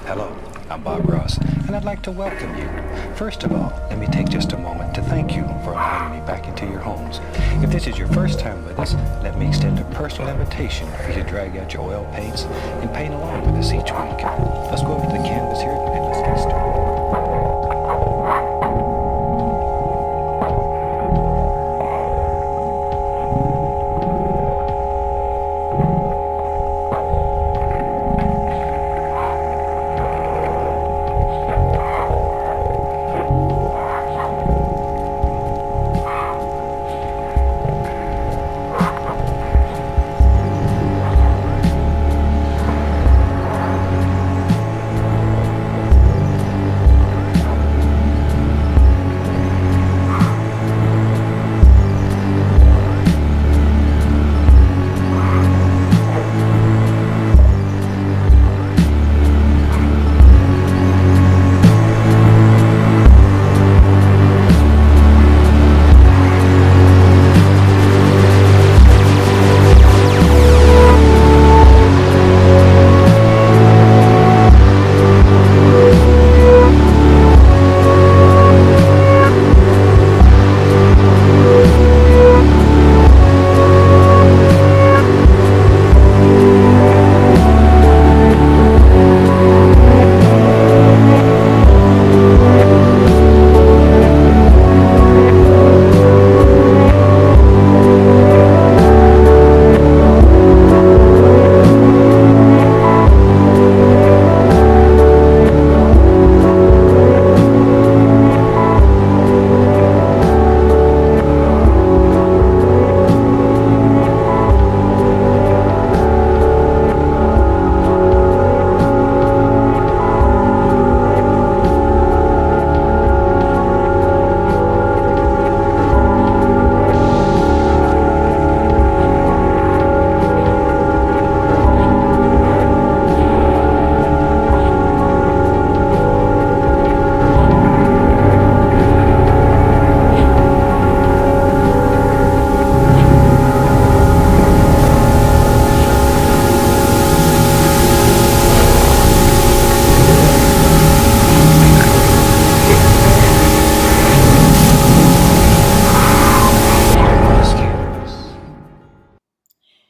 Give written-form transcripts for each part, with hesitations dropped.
Hello, I'm Bob Ross, and I'd like to welcome you. First of all, let me take just a moment to thank you for allowing me back into your homes. If this is your first time with us, let me extend a personal invitation for you to drag out your oil paints and paint along with us each week. Let's go over to the canvas here and let's get started.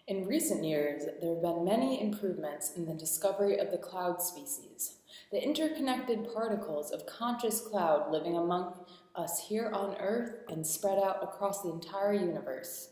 In recent years, there have been many improvements in the discovery of the cloud species, the interconnected particles of conscious cloud living among us here on Earth and spread out across the entire universe.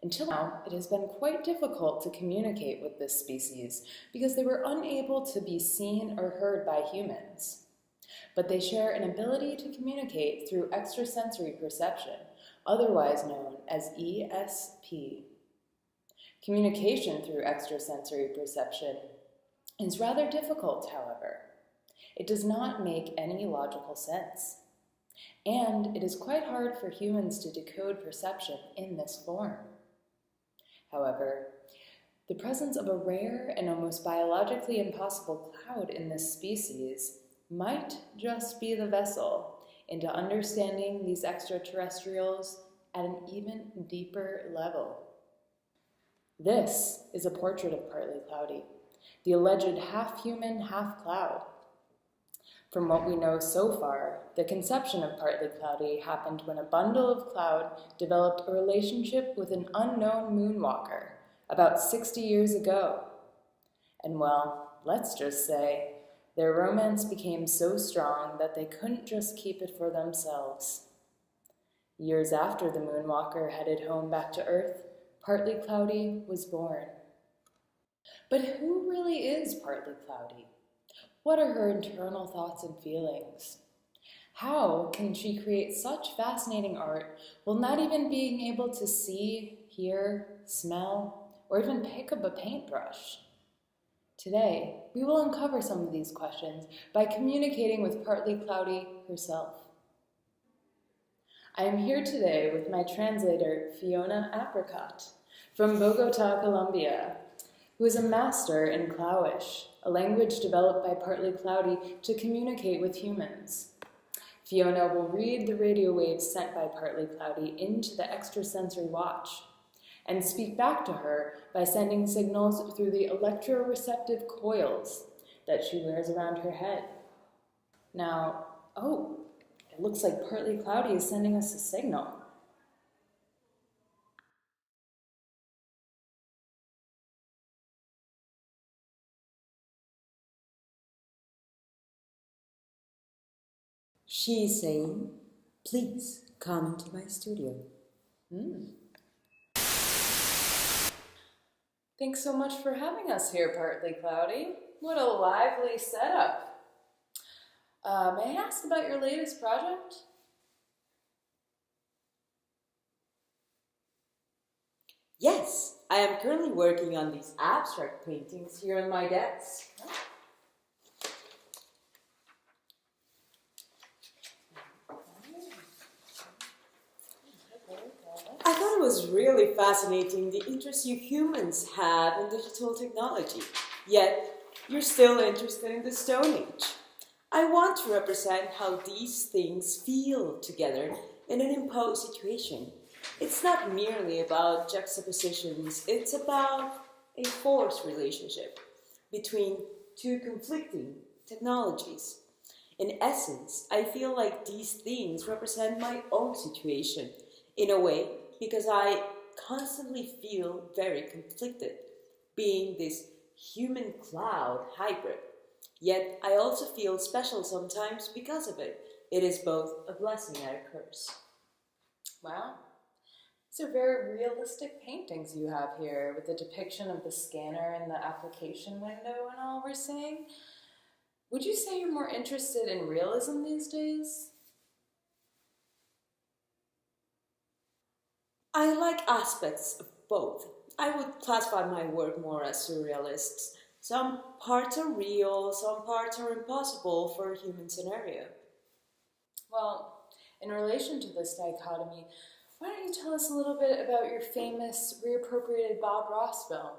Until now, it has been quite difficult to communicate with this species because they were unable to be seen or heard by humans. But they share an ability to communicate through extrasensory perception, otherwise known as ESP. Communication through extrasensory perception is rather difficult, however. It does not make any logical sense. And it is quite hard for humans to decode perception in this form. However, the presence of a rare and almost biologically impossible cloud in this species might just be the vessel into understanding these extraterrestrials at an even deeper level. This is a portrait of Partly Cloudy, the alleged half-human, half-cloud. From what we know so far, the conception of Partly Cloudy happened when a bundle of cloud developed a relationship with an unknown moonwalker about 60 years ago. And well, let's just say, their romance became so strong that they couldn't just keep it for themselves. Years after the moonwalker headed home back to Earth, Partly Cloudy was born. But who really is Partly Cloudy? What are her internal thoughts and feelings? How can she create such fascinating art while not even being able to see, hear, smell, or even pick up a paintbrush? Today, we will uncover some of these questions by communicating with Partly Cloudy herself. I am here today with my translator, Fiona Apricot, from Bogota, Colombia, who is a master in Clowish, a language developed by Partly Cloudy to communicate with humans. Fiona will read the radio waves sent by Partly Cloudy into the extrasensory watch and speak back to her by sending signals through the electroreceptive coils that she wears around her head. Now, it looks like Partly Cloudy is sending us a signal. She is saying, please come into my studio. Thanks so much for having us here, Partly Cloudy. What a lively setup. May I ask about your latest project? Yes, I am currently working on these abstract paintings here on my desk. I thought it was really fascinating the interest you humans have in digital technology, yet you're still interested in the Stone Age. I want to represent how these things feel together in an imposed situation. It's not merely about juxtapositions, it's about a forced relationship between two conflicting technologies. In essence, I feel like these things represent my own situation in a way because I constantly feel very conflicted, being this human cloud hybrid. Yet I also feel special sometimes because of it. It is both a blessing and a curse. Wow. These are very realistic paintings you have here with the depiction of the scanner and the application window and all we're seeing. Would you say you're more interested in realism these days? I like aspects of both. I would classify my work more as surrealists. Some parts are real, some parts are impossible for a human scenario. Well, in relation to this dichotomy, why don't you tell us a little bit about your famous reappropriated Bob Ross film?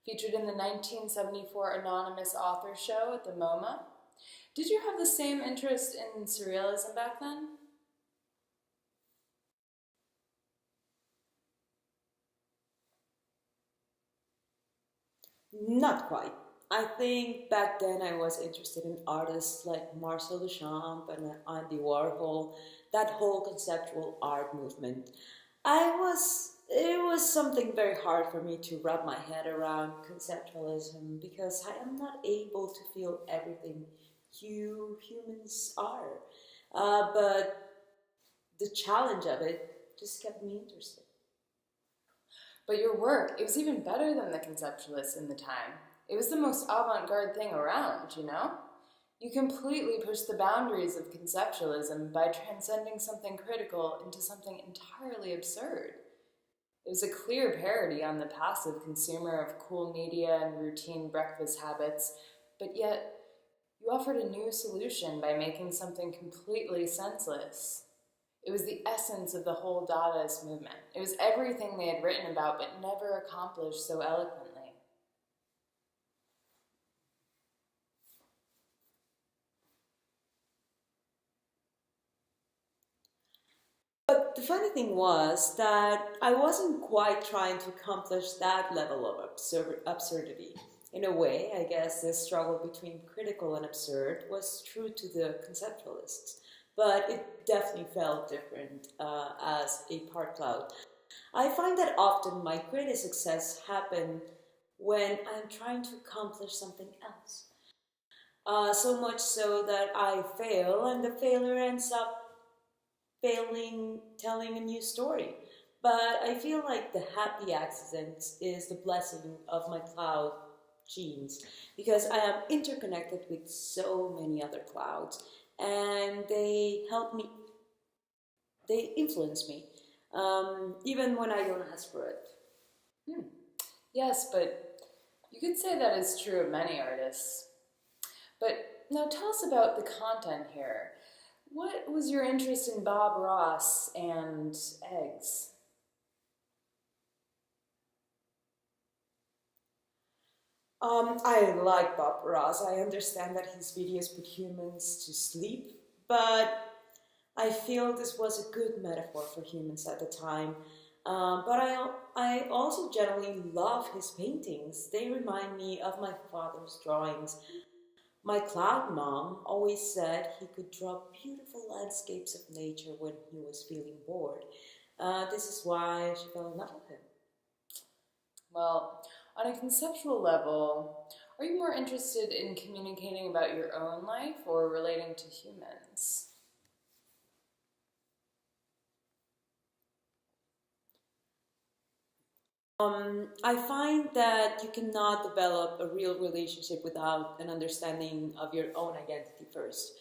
Featured in the 1974 Anonymous Author Show at the MoMA. Did you have the same interest in surrealism back then? Not quite. I think back then I was interested in artists like Marcel Duchamp and Andy Warhol, that whole conceptual art movement. It was something very hard for me to wrap my head around conceptualism because I am not able to feel everything you humans are. But the challenge of it just kept me interested. But your work, it was even better than the conceptualists in the time. It was the most avant-garde thing around, you know? You completely pushed the boundaries of conceptualism by transcending something critical into something entirely absurd. It was a clear parody on the passive consumer of cool media and routine breakfast habits, but yet you offered a new solution by making something completely senseless. It was the essence of the whole Dadaist movement. It was everything they had written about but never accomplished so eloquently. But the funny thing was that I wasn't quite trying to accomplish that level of absurdity. In a way, I guess this struggle between critical and absurd was true to the conceptualists, but it definitely felt different as a part cloud. I find that often my greatest success happen when I'm trying to accomplish something else. So much so that I fail, and the failure ends up failing telling a new story. But I feel like the happy accident is the blessing of my cloud genes because I am interconnected with so many other clouds. and they help me, they influence me, even when I don't ask for it. Yes, but you could say that is true of many artists. But now tell us about the content here. What was your interest in Bob Ross and eggs? I like Bob Ross. I understand that his videos put humans to sleep, but I feel this was a good metaphor for humans at the time. But I also generally love his paintings. They remind me of my father's drawings. My cloud mom always said he could draw beautiful landscapes of nature when he was feeling bored. This is why she fell in love with him. Well, on a conceptual level, are you more interested in communicating about your own life or relating to humans? I find that you cannot develop a real relationship without an understanding of your own identity first.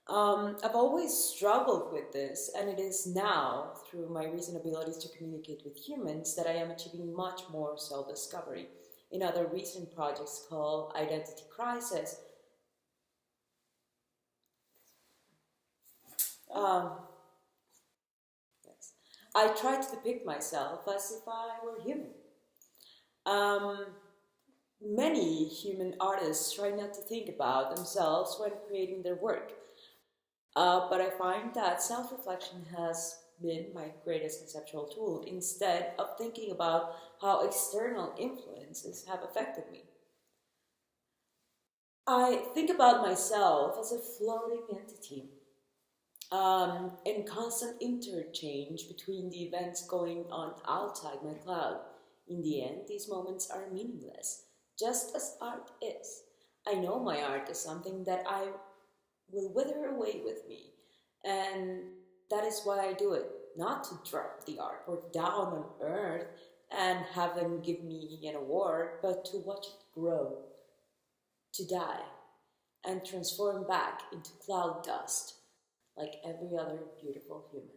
I've always struggled with this, and it is now, through my recent abilities to communicate with humans, that I am achieving much more self-discovery. In other recent projects called Identity Crisis, um, yes, I try to depict myself as if I were human. Um, Many human artists try not to think about themselves when creating their work. But I find that self-reflection has been my greatest conceptual tool instead of thinking about how external influences have affected me. I think about myself as a floating entity in constant interchange between the events going on outside my cloud. In the end, these moments are meaningless, just as art is. I know my art is something that I will wither away with me. And that is why I do it. Not to drop the artwork down on earth and have them give me an award, but to watch it grow, to die, and transform back into cloud dust like every other beautiful human.